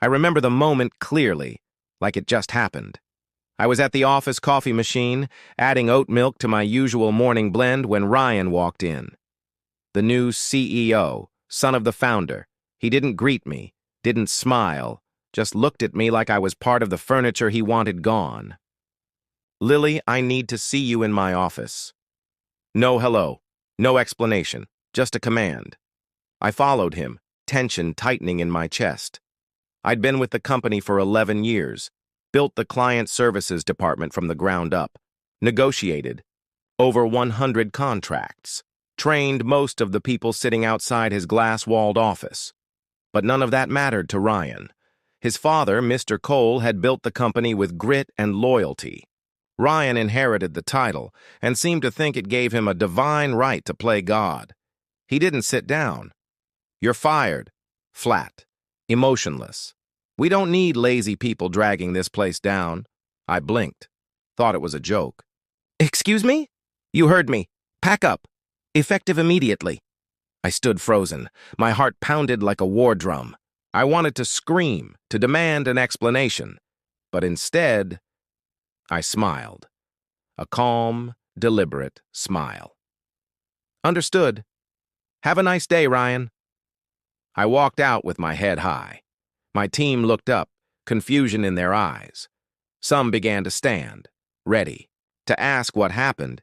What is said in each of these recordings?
I remember the moment clearly, like it just happened. I was at the office coffee machine, adding oat milk to my usual morning blend when Ryan walked in. The new CEO, son of the founder. He didn't greet me, didn't smile, just looked at me like I was part of the furniture he wanted gone. "Lily, I need to see you in my office." No hello, no explanation, just a command. I followed him, tension tightening in my chest. I'd been with the company for 11 years, built the client services department from the ground up, negotiated over 100 contracts, trained most of the people sitting outside his glass-walled office. But none of that mattered to Ryan. His father, Mr. Cole, had built the company with grit and loyalty. Ryan inherited the title and seemed to think it gave him a divine right to play God. He didn't sit down. "You're fired." Flat. Emotionless. "We don't need lazy people dragging this place down." I blinked. Thought it was a joke. "Excuse me?" "You heard me. Pack up. Effective immediately." I stood frozen. My heart pounded like a war drum. I wanted to scream, to demand an explanation. But instead, I smiled. A calm, deliberate smile. "Understood. Have a nice day, Ryan." I walked out with my head high. My team looked up, confusion in their eyes. Some began to stand, ready, to ask what happened,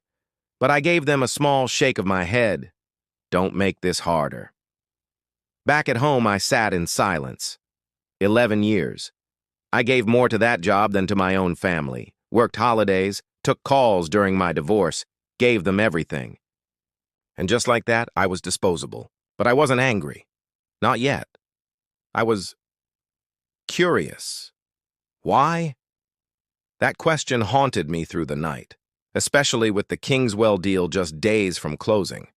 but I gave them a small shake of my head. Don't make this harder. Back at home, I sat in silence. 11 years. I gave more to that job than to my own family, worked holidays, took calls during my divorce, gave them everything. And just like that, I was disposable. But I wasn't angry. Not yet. I was curious. Why? That question haunted me through the night, especially with the Kingswell deal just days from closing.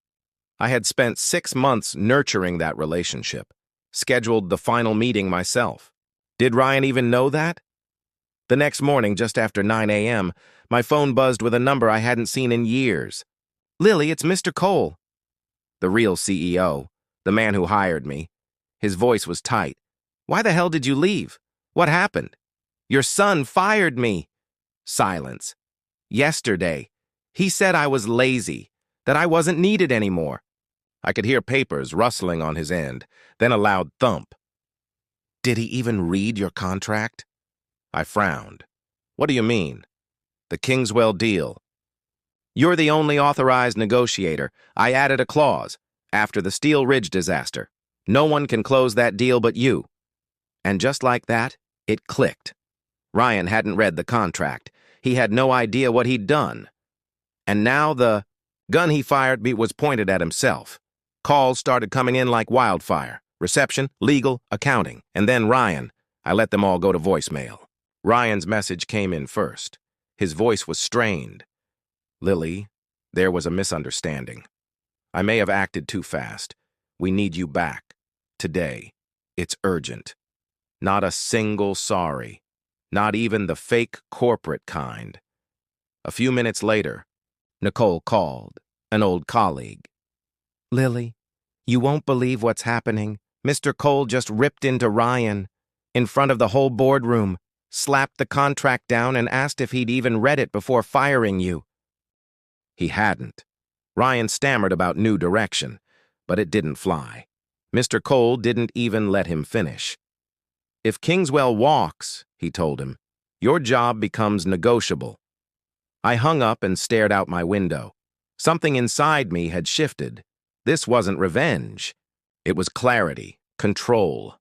I had spent 6 months nurturing that relationship, scheduled the final meeting myself. Did Ryan even know that? The next morning, just after 9 a.m., my phone buzzed with a number I hadn't seen in years. "Lily, it's Mr. Cole." The real CEO, the man who hired me. His voice was tight. "Why the hell did you leave? What happened?" "Your son fired me." Silence. "Yesterday. He said I was lazy, that I wasn't needed anymore." I could hear papers rustling on his end, then a loud thump. "Did he even read your contract?" I frowned. "What do you mean?" "The Kingswell deal. You're the only authorized negotiator. I added a clause. After the Steel Ridge disaster. No one can close that deal but you." And just like that, it clicked. Ryan hadn't read the contract. He had no idea what he'd done. And now the gun he fired was pointed at himself. Calls started coming in like wildfire. Reception, legal, accounting, and then Ryan. I let them all go to voicemail. Ryan's message came in first. His voice was strained. "Lily, there was a misunderstanding. I may have acted too fast. We need you back. Today. It's urgent. Not a single sorry. Not even the fake corporate kind." A few minutes later, Nicole called, an old colleague. "Lily, you won't believe what's happening. Mr. Cole just ripped into Ryan in front of the whole boardroom, slapped the contract down and asked if he'd even read it before firing you." He hadn't. Ryan stammered about new direction, but it didn't fly. Mr. Cole didn't even let him finish. "If Kingswell walks," he told him, "your job becomes negotiable." I hung up and stared out my window. Something inside me had shifted. This wasn't revenge. It was clarity, control.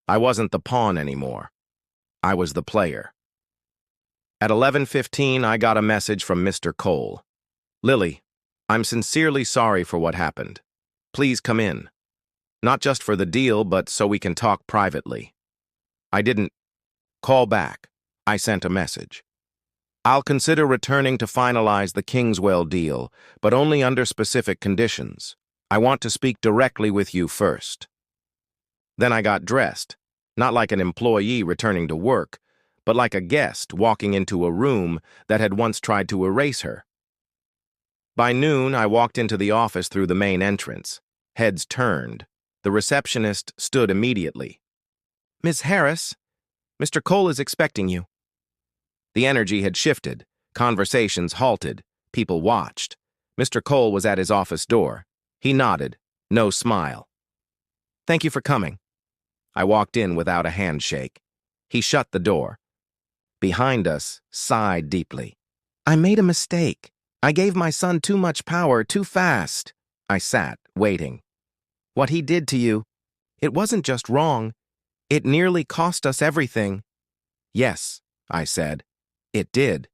I wasn't the pawn anymore. I was the player. At 11:15, I got a message from Mr. Cole. "Lily, I'm sincerely sorry for what happened. Please come in. Not just for the deal, but so we can talk privately." I didn't call back. I sent a message. "I'll consider returning to finalize the Kingswell deal, but only under specific conditions. I want to speak directly with you first." Then I got dressed, not like an employee returning to work, but like a guest walking into a room that had once tried to erase her. By noon, I walked into the office through the main entrance. Heads turned. The receptionist stood immediately. Ms. Harris, Mr. Cole is expecting you. The energy had shifted. Conversations halted. People watched. Mr. Cole was at his office door. He nodded. No smile. Thank you for coming. I walked in without a handshake. He shut the door. Behind us, sighed deeply. I made a mistake. I gave my son too much power too fast. I sat, waiting. What he did to you, it wasn't just wrong. It nearly cost us everything. Yes, I said. It did.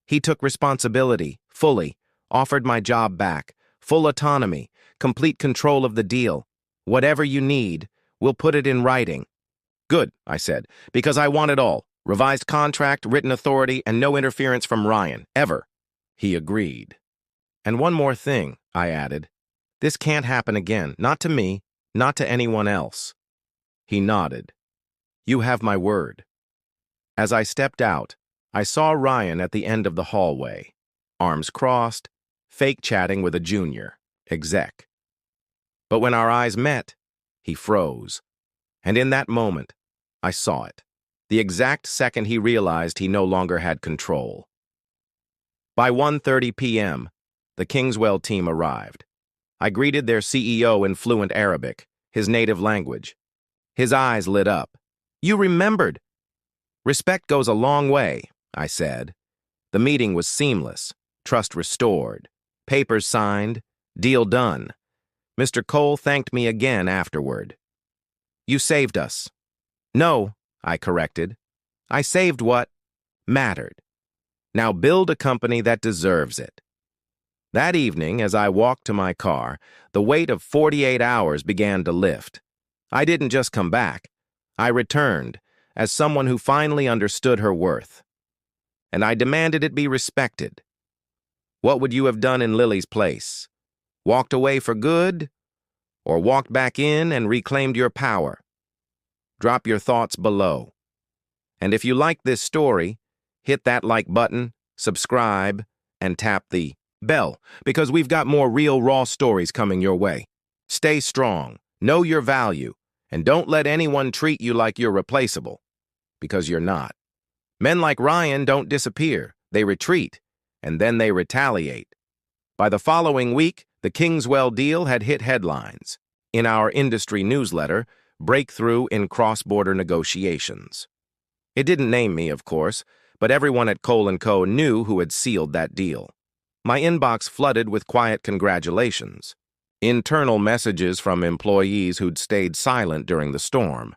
He took responsibility, fully, offered my job back, full autonomy, complete control of the deal. Whatever you need, we'll put it in writing. Good, I said, because I want it all. Revised contract, written authority, and no interference from Ryan, ever. He agreed. And one more thing, I added. This can't happen again, not to me, not to anyone else. He nodded. You have my word. As I stepped out, I saw Ryan at the end of the hallway, arms crossed, fake chatting with a junior, exec. But when our eyes met, he froze. And in that moment, I saw it. The exact second he realized he no longer had control. By 1:30 p.m., the Kingswell team arrived. I greeted their CEO in fluent Arabic, his native language. His eyes lit up. You remembered. Respect goes a long way, I said. The meeting was seamless, trust restored, papers signed, deal done. Mr. Cole thanked me again afterward. You saved us. No, I corrected. I saved what mattered. Now build a company that deserves it. That evening, as I walked to my car, the weight of 48 hours began to lift. I didn't just come back. I returned as someone who finally understood her worth. And I demanded it be respected. What would you have done in Lily's place? Walked away for good? Or walked back in and reclaimed your power? Drop your thoughts below. And if you like this story, hit that like button, subscribe, and tap the bell, because we've got more real, raw stories coming your way. Stay strong, know your value, and don't let anyone treat you like you're replaceable, because you're not. Men like Ryan don't disappear, they retreat, and then they retaliate. By the following week, the Kingswell deal had hit headlines. In our industry newsletter, Breakthrough in Cross-Border Negotiations. It didn't name me, of course, but everyone at Cole & Co. knew who had sealed that deal. My inbox flooded with quiet congratulations. Internal messages from employees who'd stayed silent during the storm.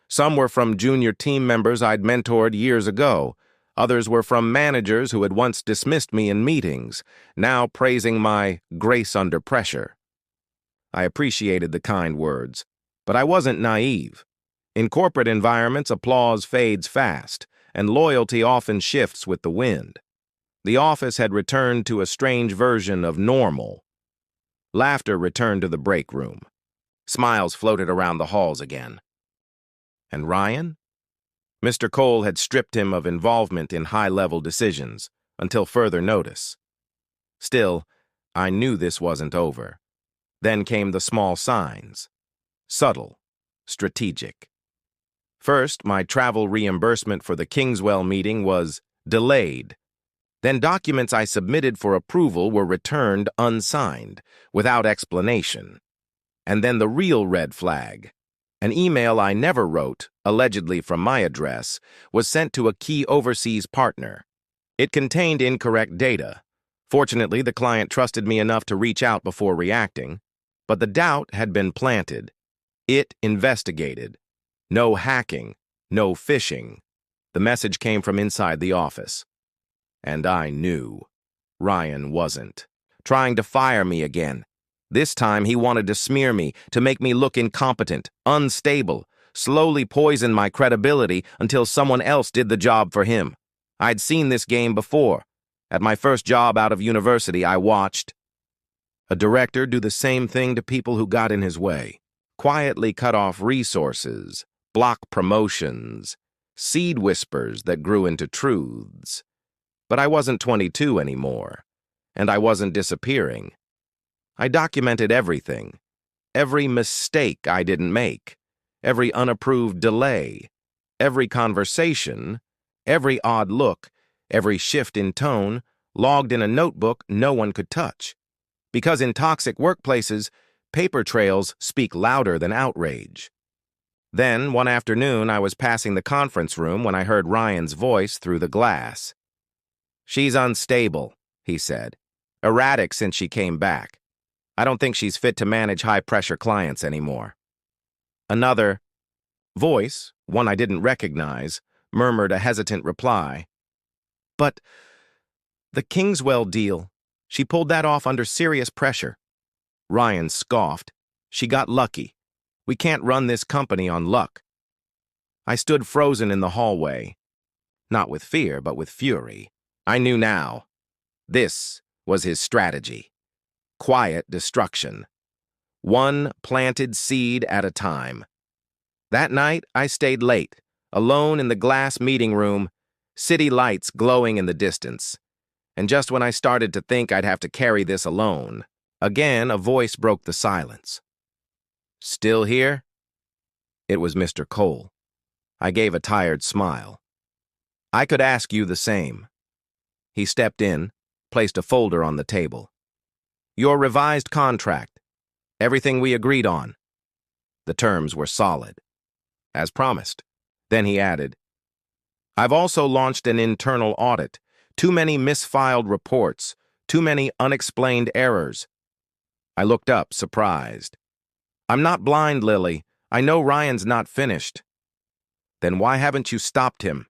Some were from junior team members I'd mentored years ago. Others were from managers who had once dismissed me in meetings, now praising my grace under pressure. I appreciated the kind words, but I wasn't naive. In corporate environments, applause fades fast, and loyalty often shifts with the wind. The office had returned to a strange version of normal. Laughter returned to the break room. Smiles floated around the halls again. And Ryan? Mr. Cole had stripped him of involvement in high-level decisions, until further notice. Still, I knew this wasn't over. Then came the small signs. Subtle, strategic. First, my travel reimbursement for the Kingswell meeting was delayed. Then documents I submitted for approval were returned unsigned, without explanation. And then the real red flag. An email I never wrote, allegedly from my address, was sent to a key overseas partner. It contained incorrect data. Fortunately, the client trusted me enough to reach out before reacting, but the doubt had been planted. It investigated. No hacking, no phishing. The message came from inside the office. And I knew. Ryan wasn't. Trying to fire me again. This time he wanted to smear me, to make me look incompetent, unstable, slowly poison my credibility until someone else did the job for him. I'd seen this game before. At my first job out of university, I watched a director do the same thing to people who got in his way. Quietly cut off resources, block promotions, seed whispers that grew into truths. But I wasn't 22 anymore, and I wasn't disappearing. I documented everything, every mistake I didn't make, every unapproved delay, Every conversation, every odd look, every shift in tone, logged in a notebook no one could touch. Because in toxic workplaces, paper trails speak louder than outrage. Then, one afternoon, I was passing the conference room when I heard Ryan's voice through the glass. "She's unstable," he said. "Erratic since she came back. I don't think she's fit to manage high-pressure clients anymore." Another voice, one I didn't recognize, murmured a hesitant reply. "But the Kingswell deal, she pulled that off under serious pressure." Ryan scoffed. "She got lucky. We can't run this company on luck." I stood frozen in the hallway. Not with fear, but with fury. I knew now. This was his strategy. Quiet destruction. One planted seed at a time. That night, I stayed late, alone in the glass meeting room, city lights glowing in the distance. And just when I started to think I'd have to carry this alone, again a voice broke the silence. "Still here?" It was Mr. Cole. I gave a tired smile. "I could ask you the same." He stepped in, placed a folder on the table. "Your revised contract. Everything we agreed on." The terms were solid. As promised. Then he added, "I've also launched an internal audit. Too many misfiled reports. Too many unexplained errors." I looked up, surprised. "I'm not blind, Lily. I know Ryan's not finished." "Then why haven't you stopped him?"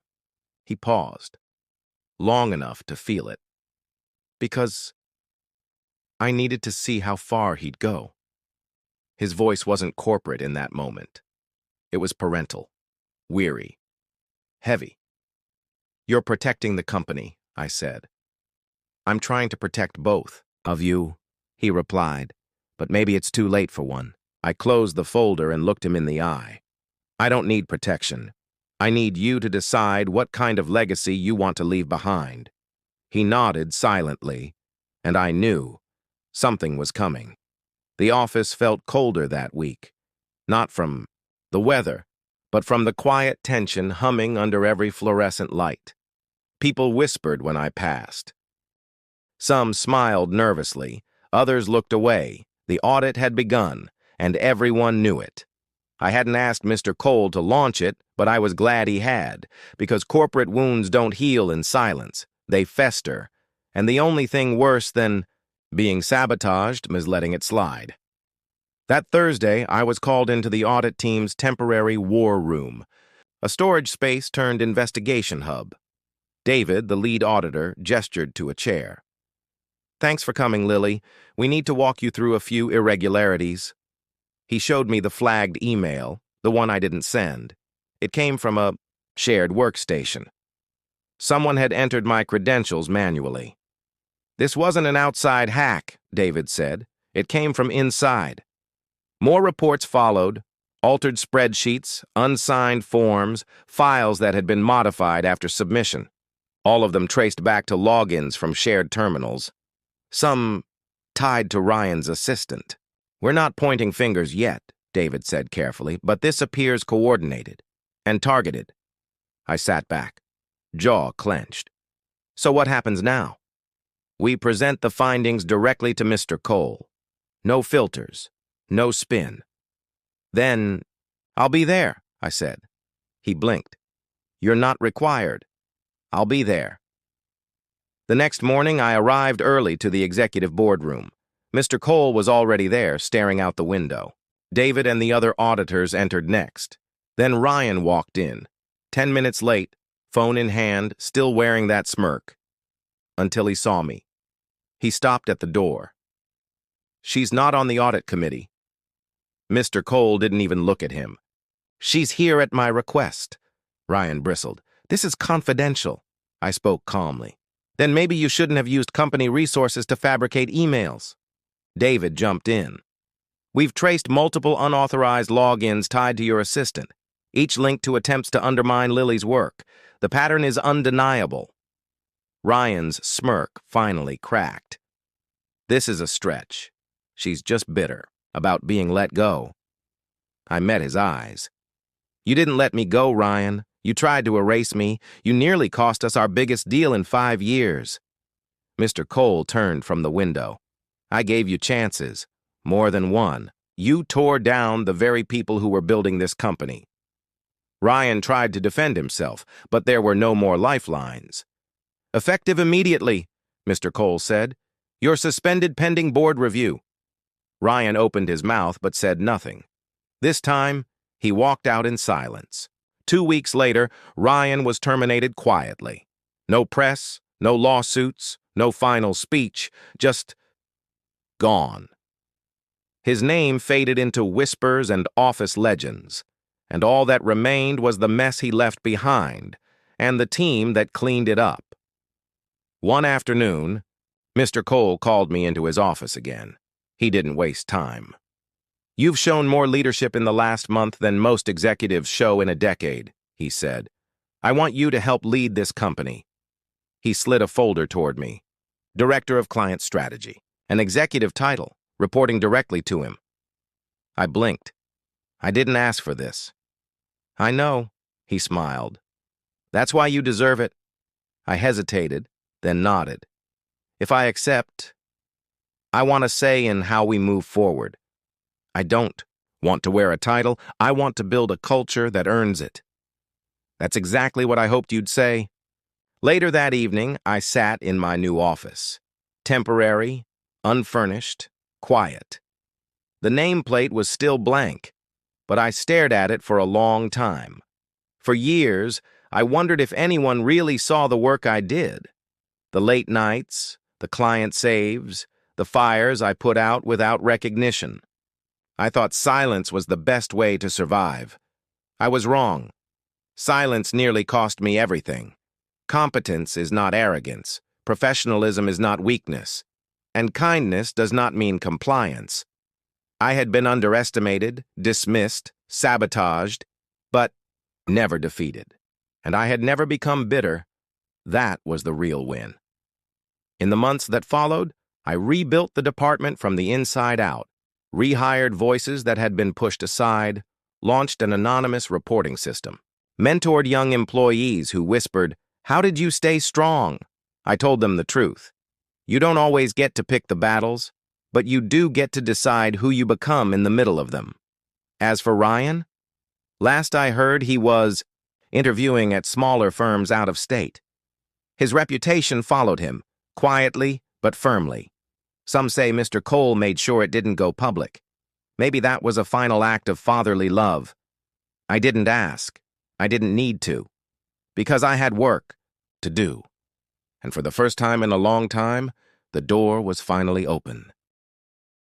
He paused, long enough to feel it. "Because I needed to see how far he'd go." His voice wasn't corporate in that moment. It was parental, weary, heavy. "You're protecting the company," I said. "I'm trying to protect both of you," he replied, "but maybe it's too late for one." I closed the folder and looked him in the eye. "I don't need protection. I need you to decide what kind of legacy you want to leave behind." He nodded silently, and I knew something was coming. The office felt colder that week, not from the weather, but from the quiet tension humming under every fluorescent light. People whispered when I passed. Some smiled nervously, others looked away. The audit had begun, and everyone knew it. I hadn't asked Mr. Cole to launch it, but I was glad he had, because corporate wounds don't heal in silence. They fester, and the only thing worse than being sabotaged is letting it slide. That Thursday, I was called into the audit team's temporary war room, a storage space turned investigation hub. David, the lead auditor, gestured to a chair. "Thanks for coming, Lily. We need to walk you through a few irregularities." He showed me the flagged email, the one I didn't send. It came from a shared workstation. Someone had entered my credentials manually. "This wasn't an outside hack," David said. "It came from inside." More reports followed, altered spreadsheets, unsigned forms, files that had been modified after submission. All of them traced back to logins from shared terminals. Some tied to Ryan's assistant. "We're not pointing fingers yet," David said carefully, "but this appears coordinated and targeted." I sat back, jaw clenched. "So what happens now?" "We present the findings directly to Mr. Cole. No filters, no spin. Then, I'll be there," I said. He blinked. "You're not required. I'll be there." The next morning, I arrived early to the executive boardroom. Mr. Cole was already there, staring out the window. David and the other auditors entered next. Then Ryan walked in, 10 minutes late, phone in hand, still wearing that smirk. Until he saw me. He stopped at the door. "She's not on the audit committee." Mr. Cole didn't even look at him. "She's here at my request." Ryan bristled. "This is confidential." I spoke calmly. "Then maybe you shouldn't have used company resources to fabricate emails." David jumped in. "We've traced multiple unauthorized logins tied to your assistant, each linked to attempts to undermine Lily's work. The pattern is undeniable." Ryan's smirk finally cracked. "This is a stretch. She's just bitter about being let go." I met his eyes. "You didn't let me go, Ryan. You tried to erase me. You nearly cost us our biggest deal in 5 years. Mr. Cole turned from the window. I gave you chances. More than one. You tore down the very people who were building this company. Ryan tried to defend himself, but there were no more lifelines. Effective immediately, Mr. Cole said. You're suspended pending board review. Ryan opened his mouth but said nothing. This time, he walked out in silence. 2 weeks later, Ryan was terminated quietly. No press, no lawsuits, no final speech, just gone. His name faded into whispers and office legends, and all that remained was the mess he left behind and the team that cleaned it up. One afternoon, Mr. Cole called me into his office again. He didn't waste time. You've shown more leadership in the last month than most executives show in a decade, he said. I want you to help lead this company. He slid a folder toward me. Director of Client Strategy, an executive title, reporting directly to him. I blinked. I didn't ask for this. I know, he smiled. That's why you deserve it. I hesitated, then nodded. If I accept, I want a say in how we move forward. I don't want to wear a title. I want to build a culture that earns it. That's exactly what I hoped you'd say. Later that evening, I sat in my new office. Temporary, unfurnished, quiet. The nameplate was still blank, but I stared at it for a long time. For years, I wondered if anyone really saw the work I did. The late nights, the client saves, the fires I put out without recognition. I thought silence was the best way to survive. I was wrong. Silence nearly cost me everything. Competence is not arrogance. Professionalism is not weakness. And kindness does not mean compliance. I had been underestimated, dismissed, sabotaged, but never defeated. And I had never become bitter. That was the real win. In the months that followed, I rebuilt the department from the inside out, rehired voices that had been pushed aside, launched an anonymous reporting system, mentored young employees who whispered, "How did you stay strong?" I told them the truth. You don't always get to pick the battles, but you do get to decide who you become in the middle of them. As for Ryan, last I heard he was interviewing at smaller firms out of state. His reputation followed him, quietly but firmly. Some say Mr. Cole made sure it didn't go public. Maybe that was a final act of fatherly love. I didn't ask. I didn't need to. Because I had work to do. And for the first time in a long time, the door was finally open.